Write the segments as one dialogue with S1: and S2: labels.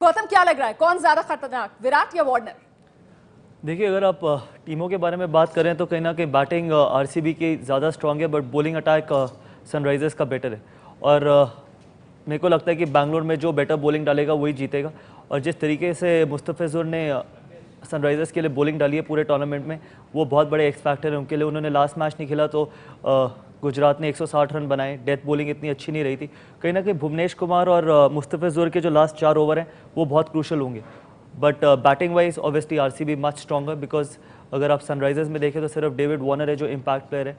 S1: गौतम, क्या लग रहा है कौन ज्यादा खतरनाक, विराट या वार्नर?
S2: देखिए, अगर आप टीमों के बारे में बात करें तो कहीं ना कहीं बैटिंग आरसीबी की ज़्यादा स्ट्रांग है, बट बॉलिंग अटैक सनराइजर्स का बेटर है। और मेरे को लगता है कि बैंगलोर में जो बेटर बॉलिंग डालेगा वही जीतेगा। और जिस तरीके से मुस्तफिजुर ने सनराइजर्स के लिए बॉलिंग डाली है पूरे टूर्नामेंट में, वो बहुत बड़े एक्स फैक्टर है उनके लिए। उन्होंने लास्ट मैच नहीं खेला तो गुजरात ने 160 रन बनाए। डेथ बॉलिंग इतनी अच्छी नहीं रही थी। कहीं ना कहीं भुवनेश कुमार और मुस्तफिजुर के जो लास्ट 4 ओवर हैं वो बहुत क्रूशल होंगे। But batting wise obviously RCB much stronger, because अगर आप सनराइजर्स में देखें तो सिर्फ डेविड वार्नर है जो इम्पैक्ट प्लेयर है।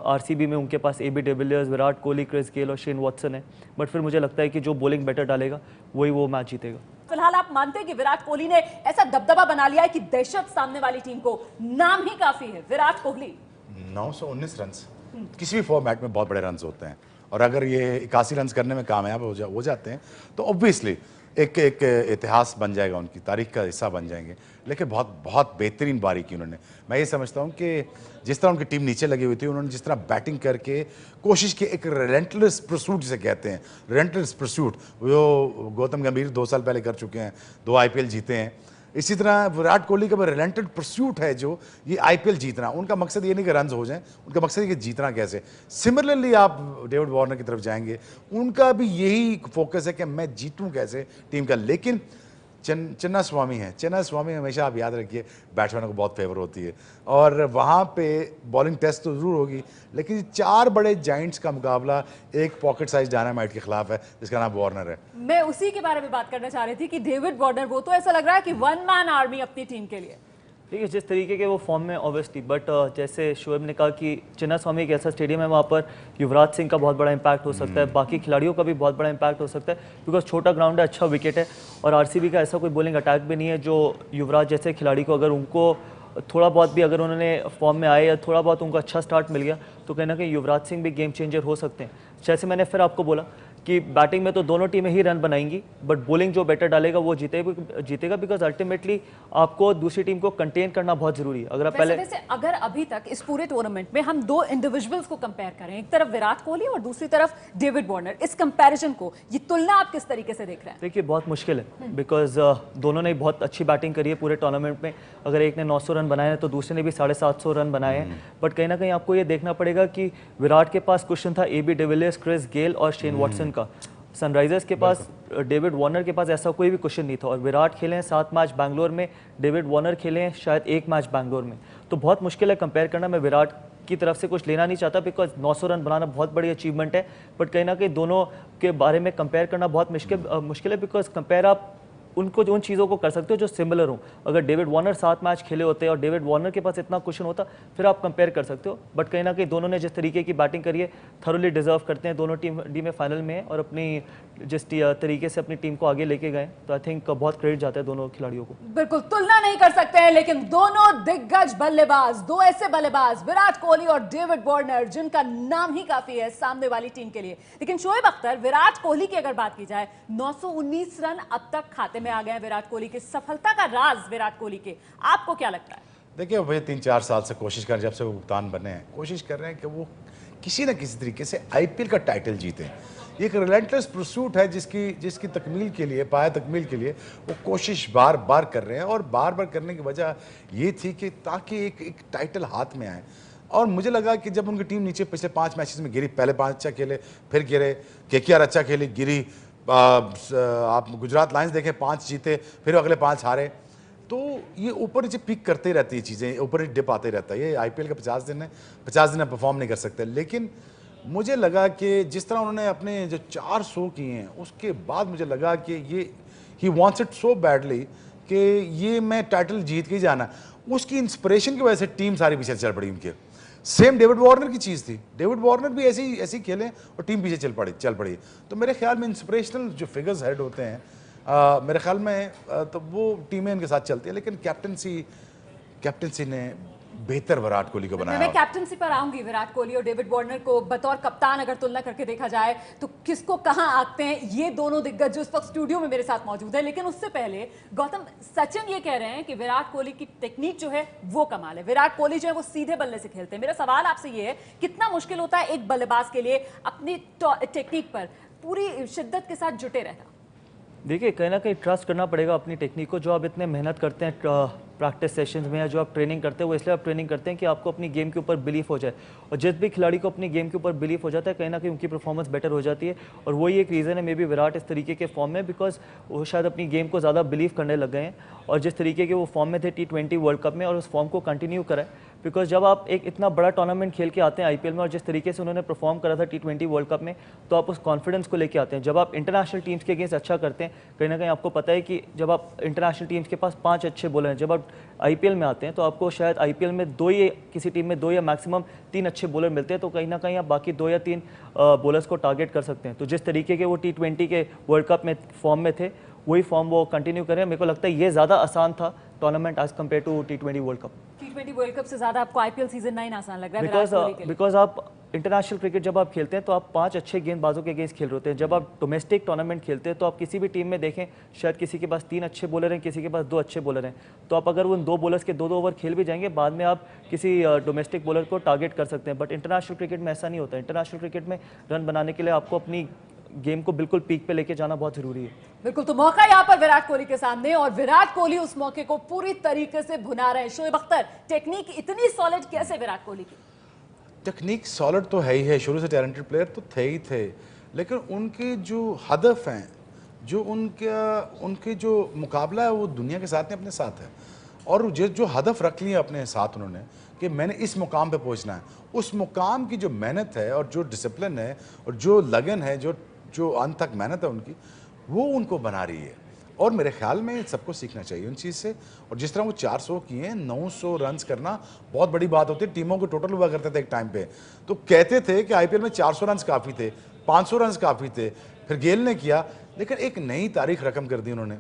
S2: आरसीबी में उनके पास AB de Villiers, Virat Kohli, Chris Gayle और शेन वॉटसन है। बट फिर मुझे लगता है कि जो बॉलिंग बेटर डालेगा वही वो मैच जीतेगा।
S1: फिलहाल आप मानते हैं कि विराट कोहली ने ऐसा दबदबा बना लिया है कि दहशत सामने वाली टीम को, नाम ही काफी है विराट कोहली।
S3: 919 रन किसी भी फॉर्मेट में बहुत बड़े रन होते हैं, और अगर ये 81 रन करने में कामयाब हो जाते हैं तो ऑब्वियसली एक इतिहास बन जाएगा, उनकी तारीख का हिस्सा बन जाएंगे। लेकिन बहुत बहुत बेहतरीन बारी की उन्होंने। मैं ये समझता हूँ कि जिस तरह उनकी टीम नीचे लगी हुई थी, उन्होंने जिस तरह बैटिंग करके कोशिश की, एक रेलेंटलेस परसूट जिसे कहते हैं, रेलेंटलेस परसूट, वो गौतम गंभीर 2 साल पहले कर चुके हैं, 2 आईपीएल जीते हैं। इसी तरह विराट कोहली का रिलेंटेड परस्यूट है जो ये आईपीएल जीतना। उनका मकसद ये नहीं कि रन हो जाएं, उनका मकसद है कि जीतना कैसे। सिमिलरली आप डेविड वार्नर की तरफ जाएंगे, उनका भी यही फोकस है कि मैं जीतूं कैसे टीम का। लेकिन चिन्ना स्वामी है, चिन्ना स्वामी हमेशा आप याद रखिए बैट्समैनों को बहुत फेवर होती है, और वहाँ पे बॉलिंग टेस्ट तो ज़रूर होगी, लेकिन 4 बड़े जाइंट्स का मुकाबला एक पॉकेट साइज डायनामाइट के खिलाफ है जिसका नाम वार्नर है।
S1: मैं उसी के बारे में बात करना चाह रही थी कि डेविड वार्नर, वो तो ऐसा लग रहा है कि वन मैन आर्मी अपनी टीम के लिए।
S2: ठीक है, जिस तरीके के वो फॉर्म में ऑब्वियसली, बट जैसे शोएब ने कहा कि चिन्ना स्वामी एक ऐसा स्टेडियम है वहाँ पर युवराज सिंह का बहुत बड़ा इंपैक्ट हो सकता है, बाकी खिलाड़ियों का भी बहुत बड़ा इंपैक्ट हो सकता है, बिकॉज छोटा ग्राउंड है, अच्छा विकेट है। और आरसीबी का ऐसा कोई बॉलिंग अटैक भी नहीं है जो युवराज जैसे खिलाड़ी को, अगर उनको थोड़ा बहुत भी, अगर उन्होंने फॉर्म में आए या थोड़ा बहुत उनको अच्छा स्टार्ट मिल गया तो कहीं ना कहीं युवराज सिंह भी गेम चेंजर हो सकते हैं। जैसे मैंने फिर आपको बोला कि बैटिंग में तो दोनों टीमें ही रन बनाएंगी, बट बॉलिंग जो बेटर डालेगा वो जीतेगा, बिकॉज अल्टीमेटली आपको दूसरी टीम को कंटेन करना बहुत जरूरी है। अगर आप
S1: वैसे अगर अभी तक इस पूरे टूर्नामेंट में हम 2 इंडिविजुअल्स को कंपेयर करें, एक तरफ विराट कोहली और दूसरी तरफ डेविड वार्नर, इस कंपैरिजन को, ये तुलना आप किस तरीके से देख रहे हैं?
S2: देखिए, बहुत मुश्किल है, बिकॉज दोनों ने बहुत अच्छी बैटिंग करी है पूरे टूर्नामेंट में। अगर एक ने 900 रन बनाए हैं तो दूसरे ने भी 750 रन बनाए हैं। बट कहीं ना कहीं आपको ये देखना पड़ेगा कि विराट के पास क्वेश्चन था एबी डिविलियर्स, क्रिस गेल और शेन वॉटसन का। सनराइजर्स के पास, डेविड वार्नर के पास ऐसा कोई भी क्वेश्चन नहीं था। और विराट खेले हैं 7 मैच बैंगलोर में, डेविड वार्नर खेले हैं शायद 1 मैच बैंगलोर में। तो बहुत मुश्किल है कंपेयर करना। मैं विराट की तरफ से कुछ लेना नहीं चाहता, बिकॉज 900 रन बनाना बहुत बड़ी अचीवमेंट है, बट कहीं ना कहीं दोनों के बारे में कंपेयर करना बहुत मुश्किल है, बिकॉज कंपेयर आप उनको उन चीज़ों को कर सकते हो जो सिमिलर हो। अगर डेविड वार्नर 7 मैच खेले होते और डेविड वार्नर के पास इतना क्वेश्चन होता, फिर आप कंपेयर कर सकते हो। बट कहीं ना कहीं दोनों ने जिस तरीके की बैटिंग करी है, थरोली डिजर्व करते हैं। दोनों टीमें फाइनल में है और अपनी जिस तरीके से अपनी टीम को आगे लेके गए, तो आई थिंक बहुत क्रेडिट जाता है दोनों खिलाड़ियों को।
S1: बिल्कुल तुलना नहीं कर सकते हैं, लेकिन दोनों दिग्गज बल्लेबाज, 2 ऐसे बल्लेबाज विराट कोहली और डेविड वार्नर जिनका नाम ही काफी है सामने वाली टीम के लिए। लेकिन शोएब अख्तर, विराट कोहली की अगर बात की जाए, 919 रन अब तक खाते में आ गए हैं विराट कोहली की। सफलता का राज विराट कोहली के, आपको क्या लगता है?
S3: देखिए भैया, 3-4 साल से कोशिश कर, जब से वो कप्तान बने हैं, कोशिश कर रहे हैं कि वो किसी न किसी तरीके से आईपीएल का टाइटल जीतें। ये एक रिलेंटलेस परसूट है जिसकी तकमील के लिए, पाया तकमील के लिए वो कोशिश बार बार कर रहे हैं। और बार बार करने की वजह ये थी कि ताकि एक टाइटल हाथ में आए। और मुझे लगा कि जब उनकी टीम नीचे पिछले 5 मैचेस में गिरी, पहले 5 अच्छा खेले, फिर गिरे, केकेआर अच्छा खेली, गिरी, आप गुजरात लायंस देखें 5 जीते, फिर अगले 5 हारे। तो ये ऊपर नीचे पीक करते रहती है चीज़ें, ऊपर डिप आते रहता है। ये आईपीएल का 50 दिन है, 50 दिन परफॉर्म नहीं कर सकते। लेकिन मुझे लगा कि जिस तरह उन्होंने अपने जो 400 किए हैं, उसके बाद मुझे लगा कि ये he wants it so badly कि ये मैं टाइटल जीत के ही जाना। उसकी इंस्पिरेशन की वजह से टीम सारी पीछे चल पड़ी उनके। सेम डेविड वार्नर की चीज़ थी, डेविड वार्नर भी ऐसे ही खेले और टीम पीछे चल पड़ी। तो मेरे ख्याल में इंस्पिरेशनल जो फिगर्स हेड होते हैं, मेरे ख्याल में तो वो टीमें इनके साथ चलती है। लेकिन कैप्टनसी ने बेहतर विराट कोहली को बनाया।
S1: मैं कैप्टनसी पर आऊंगी। विराट कोहली और डेविड वार्नर को बतौर कप्तान अगर तुलना करके देखा जाए तो किसको कहां आंकते हैं ये दोनों दिग्गज जो इस वक्त स्टूडियो में मेरे साथ मौजूद है। लेकिन उससे पहले गौतम, सचिन ये कह रहे हैं कि विराट कोहली की टेक्निक जो है वो कमाल है। विराट कोहली जो है वो सीधे बल्ले से खेलते हैं। मेरा सवाल आपसे ये है, कितना मुश्किल होता है एक बल्लेबाज के लिए अपनी टेक्निक पर पूरी शिद्दत के साथ जुटे रहना?
S2: देखिए कहीं ना कहीं ट्रस्ट करना पड़ेगा अपनी टेक्निक को। जो आप इतने मेहनत करते हैं प्रैक्टिस सेशंस में, या जो आप ट्रेनिंग करते हैं वो इसलिए आप ट्रेनिंग करते हैं कि आपको अपनी गेम के ऊपर बिलीफ हो जाए। और जिस भी खिलाड़ी को अपनी गेम के ऊपर बिलीफ हो जाता है कहीं ना कहीं उनकी परफॉर्मेंस बेटर हो जाती है। और वही एक रीज़न है मे बी विराट इस तरीके के फॉर्म में, बिकॉज वो शायद अपनी गेम को ज़्यादा बिलीव करने लग गए हैं। और जिस तरीके के वो फॉर्म में थे T20 वर्ल्ड कप में, और उस फॉर्म को कंटिन्यू कराएं। बिकॉज जब आप एक इतना बड़ा टूर्नामेंट खेल के आते हैं आईपीएल में, और जिस तरीके से उन्होंने परफॉर्म करा था T20 वर्ल्ड कप में, तो आप उस कॉन्फिडेंस को लेके आते हैं। जब आप इंटरनेशनल टीम्स के अगेंस्ट अच्छा करते हैं, कहीं ना कहीं आपको पता है कि जब आप इंटरनेशनल टीम्स के पास 5 अच्छे बॉलर हैं, जब आप आईपीएल में आते हैं तो आपको शायद आईपीएल में 2 ही, किसी टीम में 2 या मैक्सिमम 3 अच्छे बॉलर मिलते हैं। तो कहीं ना कहीं आप बाकी 2 या 3 बॉलर्स को टारगेट कर सकते हैं। तो जिस तरीके के वो T20 के वर्ल्ड कप में फॉर्म में थे, वही फॉर्म वो कंटिन्यू करें। मेरे को लगता है ये ज़्यादा आसान था tournament as compare to T20 world cup.
S1: T20 world cup से ज्यादा आपको आईपीएल सीजन 9 आसान लग रहा है विराट कोहली के लिए?
S2: बिकॉज आप इंटरनेशनल क्रिकेट जब आप खेलते हैं तो आप 5 अच्छे गेंदबाजों के अगेंस्ट खेल रहे होते हैं। जब आप डोमेस्टिक टूर्नामेंट खेलते हैं तो आप किसी भी टीम में देखें, शायद किसी के पास 3 अच्छे बॉलर हैं, किसी के पास 2 अच्छे बॉलर हैं। तो आप अगर उन 2 बॉलर्स के 2-2 ओवर खेल भी जाएंगे, बाद में आप किसी डोमेस्टिक बॉलर को टारगेट कर सकते हैं। बट इंटरनेशनल क्रिकेट में ऐसा नहीं होता। इंटरनेशनल क्रिकेट में रन बनाने के लिए आपको अपनी गेम को बिल्कुल पीक पे लेके जाना बहुत जरूरी है।
S1: बिल्कुल, तो मौका यहाँ पर विराट कोहली के सामने, और विराट कोहली उस मौके को पूरी तरीके से भुना रहे हैं। शोएब अख्तर, टेक्निक इतनी सॉलिड कैसे विराट कोहली की?
S3: टेक्निक सॉलिड तो है ही है, शुरू से टैलेंटेड प्लेयर तो थे ही थे, लेकिन उनके जो हदफ हैं, जो उनके जो मुकाबला है वो दुनिया के साथ नहीं अपने साथ है। और जो हदफ रख लिए अपने साथ उन्होंने कि मैंने इस मुकाम पे पहुंचना है, उस मुकाम की जो मेहनत है और जो डिसिप्लिन है और जो लगन है, जो अंत तक मेहनत है उनकी, वो उनको बना रही है। और मेरे ख्याल में सबको सीखना चाहिए उन चीज़ से। और जिस तरह वो 400 किए, 900 रन्स करना बहुत बड़ी बात होती है। टीमों के टोटल हुआ करते थे एक टाइम पे, तो कहते थे कि आईपीएल में 400 रन्स काफ़ी थे, 500 रन्स काफ़ी थे। फिर गेल ने किया, लेकिन एक नई तारीख रकम कर दी उन्होंने।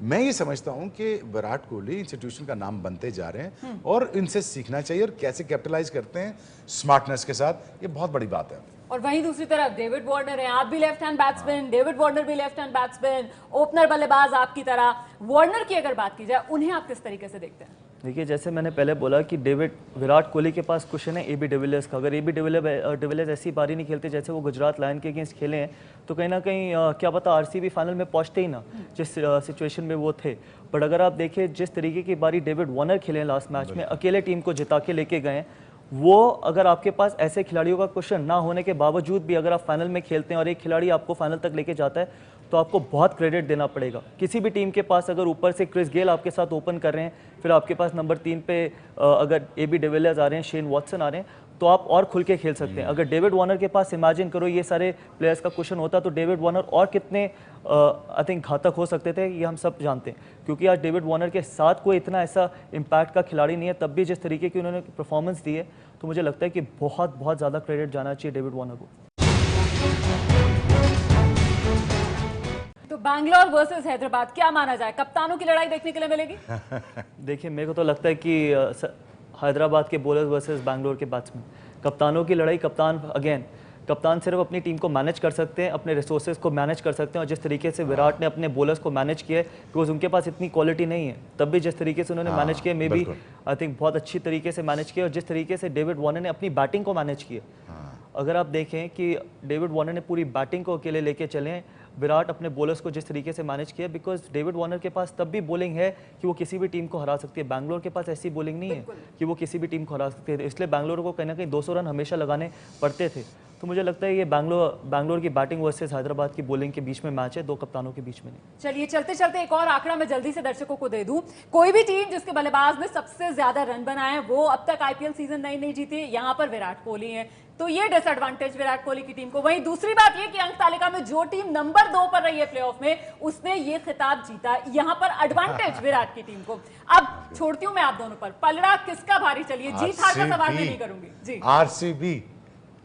S3: मैं ये समझता हूं कि विराट कोहली इंस्टीट्यूशन का नाम बनते जा रहे हैं और इनसे सीखना चाहिए। और कैसे कैपिटलाइज करते हैं स्मार्टनेस के साथ, ये बहुत बड़ी बात है।
S1: और वहीं दूसरी तरफ डेविड वार्नर है, आप भी left hand batsman, David Warner भी लेफ्ट हैंड बैट्समैन, ओपनर बल्लेबाज आपकी तरह। वार्नर की अगर बात की जाए, उन्हें आप किस तरीके से देखते हैं?
S2: देखिए जैसे मैंने पहले बोला कि विराट कोहली के पास क्वेश्चन है AB डिविलियर्स का। अगर AB डिविलियर्स ऐसी पारी नहीं खेलते जैसे वो गुजरात लायन के अगेंस्ट खेले हैं, तो कहीं ना कहीं क्या पता RCB फाइनल में पहुंचते ही ना, जिस सिचुएशन में वो थे। बट अगर आप देखें जिस तरीके की बारी डेविड वार्नर खेले लास्ट मैच में, अकेले टीम को जिता के लेके गए, वो अगर आपके पास ऐसे खिलाड़ियों का क्वेश्चन ना होने के बावजूद भी अगर आप फाइनल में खेलते हैं और एक खिलाड़ी आपको फाइनल तक लेके जाता है, तो आपको बहुत क्रेडिट देना पड़ेगा। किसी भी टीम के पास अगर ऊपर से क्रिस गेल आपके साथ ओपन कर रहे हैं, फिर आपके पास नंबर 3 पे अगर AB डिविलियर्स आ रहे हैं, शेन वॉटसन आ रहे हैं, तो आप और खुल के खेल सकते हैं। अगर डेविड वार्नर के पास इमेजिन करो ये सारे प्लेयर्स का क्वेश्चन होता, तो डेविड वार्नर और कितने आई थिंक घातक हो सकते थे, ये हम सब जानते हैं। क्योंकि आज डेविड वार्नर के साथ कोई इतना ऐसा इम्पैक्ट का खिलाड़ी नहीं है, तब भी जिस तरीके की उन्होंने परफॉर्मेंस दी है, तो मुझे लगता है कि बहुत बहुत ज़्यादा क्रेडिट जाना चाहिए डेविड वार्नर को।
S1: तो बैंगलोर वर्सेस हैदराबाद, क्या माना जाए, कप्तानों की लड़ाई देखने के लिए मिलेगी?
S2: देखिए मेरे को तो लगता है कि हैदराबाद के बॉलर्स वर्सेस बैंगलोर के बैट्समैन, कप्तानों की लड़ाई। कप्तान सिर्फ अपनी टीम को मैनेज कर सकते हैं, अपने रिसोर्सेज को मैनेज कर सकते हैं। और जिस तरीके से विराट ने अपने बॉलर्स को मैनेज किया है, बिकॉज उनके पास इतनी क्वालिटी नहीं है, तब भी जिस तरीके से उन्होंने मैनेज किया, मे बी आई थिंक बहुत अच्छी तरीके से मैनेज किया। और जिस तरीके से डेविड वार्नर ने अपनी बैटिंग को मैनेज किया, अगर आप देखें कि डेविड वार्नर ने पूरी बैटिंग को अकेले लेके चले हैं, विराट अपने बॉलर्स को जिस तरीके से मैनेज किया, बिकॉज डेविड वार्नर के पास तब भी बॉलिंग है कि वो किसी भी टीम को हरा सकती है। बैंगलोर के पास ऐसी बॉलिंग नहीं है कि वो किसी भी टीम को हरा सकती है, इसलिए बैंगलोर को कहीं ना कहीं 200 रन हमेशा लगाने पड़ते थे। तो मुझे लगता है ये बैंगलोर की बैटिंग वर्सेस हैदराबाद की बॉलिंग के बीच में मैच है, 2 कप्तानों के बीच में नहीं।
S1: चलिए चलते चलते एक और आंकड़ा मैं जल्दी से दर्शकों को दे दूं। कोई भी टीम जिसके बल्लेबाज ने सबसे ज्यादा रन बनाए, वो अब तक आईपीएल सीजन 9 नहीं जीती, यहाँ पर विराट कोहली है। तो ये डिसएडवांटेज विराट कोहली की टीम को। वहीं दूसरी बात ये कि अंक तालिका में जो टीम नंबर 2 पर रही है प्लेऑफ में, उसने ये खिताब जीता। यहाँ पर एडवांटेज विराट की टीम को। अब छोड़ती हूं मैं आप दोनों पर, पलड़ा किसका भारी? चलिए जीत हार का सवाल मैं नहीं करूंगी जी।
S3: RCB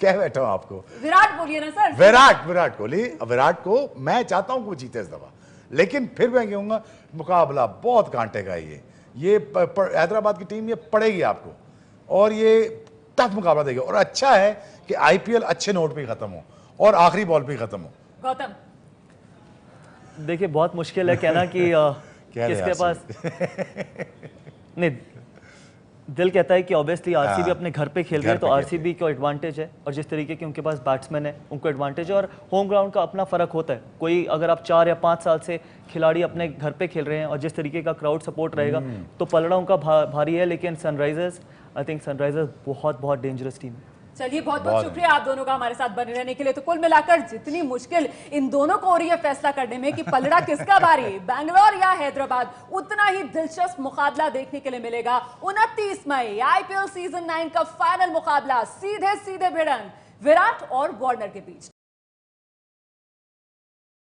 S3: क्या बैठा हूं आपको,
S1: विराट बोलिए ना सर।
S3: विराट कोहली। विराट को मैं चाहता हूं कि वो जीते इस दफा, लेकिन फिर मैं कहूंगा मुकाबला बहुत कांटे का है। ये हैदराबाद की टीम ये पड़ेगी आपको, और ये टफ मुकाबला देगी। और अच्छा है कि आईपीएल अच्छे नोट पे खत्म हो और आखिरी बॉल पे खत्म हो।
S1: गौतम,
S2: देखिए बहुत मुश्किल है कहना कि किसके पास नहीं, दिल कहता है कि ऑब्वियसली आरसीबी अपने घर पे खेल रही है,
S3: घर
S2: तो
S3: पे खेल
S2: आरसीबी को एडवांटेज है, और जिस तरीके के उनके पास बैट्समैन है उनको एडवांटेज है, और होम ग्राउंड का अपना फ़र्क होता है। कोई अगर आप 4 या 5 साल से खिलाड़ी अपने घर पे खेल रहे हैं और जिस तरीके का क्राउड सपोर्ट रहेगा तो पलड़ा उनका भारी है, लेकिन सनराइजर्स, आई थिंक सनराइजर्स बहुत बहुत डेंजरस टीम है।
S1: चलिए, बहुत बहुत शुक्रिया आप दोनों का हमारे साथ बने रहने के लिए। तो कुल मिलाकर जितनी मुश्किल इन दोनों को हो रही है फैसला करने में कि पलड़ा किसका भारी, बैंगलोर या हैदराबाद, उतना ही दिलचस्प मुकाबला देखने के लिए मिलेगा 29 मई आईपीएल सीजन 9 का फाइनल मुकाबला, सीधे सीधे भिड़ंत विराट और वार्नर के बीच।